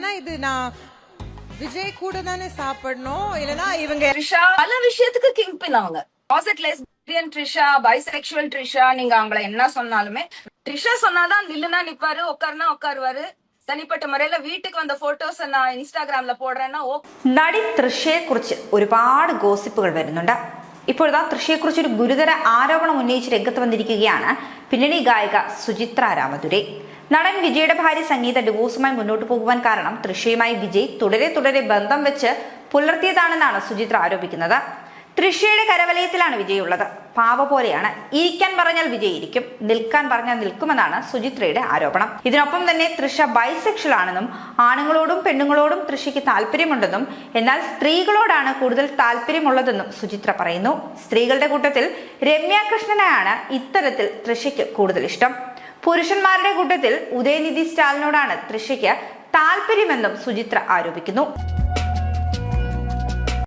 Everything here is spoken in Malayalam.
ஆனா இது நான் விஜய் கூட தானே சாப்பிடணும் இல்லனா இவங்க ட்ரிஷா பல விஷயத்துக்கு கிங் பின் அவங்க. Closet lesbian Trisha, bisexual Trisha, நீங்க அவங்கள என்ன சொன்னாலுமே ட்ரிஷா சொன்னாதான் நில்லுனா நிப்பாரு, உட்காருனா உட்காருவாரு. തനിപ്പെട്ട മുറയിലെ വീട്ടിൽ വന്ന ഫോട്ടോസ് ഇൻസ്റ്റാഗ്രാമിൽ പോടുറേന്നാ നടി തൃഷയെ കുറിച്ച് ഒരുപാട് ഗോസിപ്പുകൾ വരുന്നുണ്ട്. ഇപ്പോഴാ തൃഷയെക്കുറിച്ച് ഒരു ഗുരുതര ആരോപണം ഉന്നയിച്ച് രംഗത്ത് വന്നിരിക്കുകയാണ് പിന്നണി ഗായിക സുചിത്ര രാമദുരൈ. നടൻ വിജയുടെ ഭാര്യ സംഗീത ഡിവോഴ്സുമായി മുന്നോട്ട് പോകുവാൻ കാരണം തൃഷയുമായി വിജയ് തുടരെ ബന്ധം വെച്ച് പുലർത്തിയതാണെന്നാണ് സുചിത്ര ആരോപിക്കുന്നത്. തൃഷയുടെ കരവലയത്തിലാണ് വിജയ് ഉള്ളത്. പാവ പോലെയാണ്. ഇരിക്കാൻ പറഞ്ഞാൽ വിജയ് ഇരിക്കും, നിൽക്കാൻ പറഞ്ഞാൽ നിൽക്കുമെന്നാണ് സുചിത്രയുടെ ആരോപണം. ഇതിനൊപ്പം തന്നെ തൃഷ ബൈസെക്ഷൽ ആണെന്നും ആണുങ്ങളോടും പെണ്ണുങ്ങളോടും തൃഷയ്ക്ക് താല്പര്യമുണ്ടെന്നും എന്നാൽ സ്ത്രീകളോടാണ് കൂടുതൽ താല്പര്യമുള്ളതെന്നും സുചിത്ര പറയുന്നു. സ്ത്രീകളുടെ കൂട്ടത്തിൽ രമ്യ കൃഷ്ണനെയാണ് ഇത്തരത്തിൽ തൃഷയ്ക്ക് കൂടുതൽ ഇഷ്ടം. പുരുഷന്മാരുടെ കൂട്ടത്തിൽ ഉദയനിധി സ്റ്റാലിനോടാണ് തൃഷയ്ക്ക് താല്പര്യമെന്നും സുചിത്ര ആരോപിക്കുന്നു.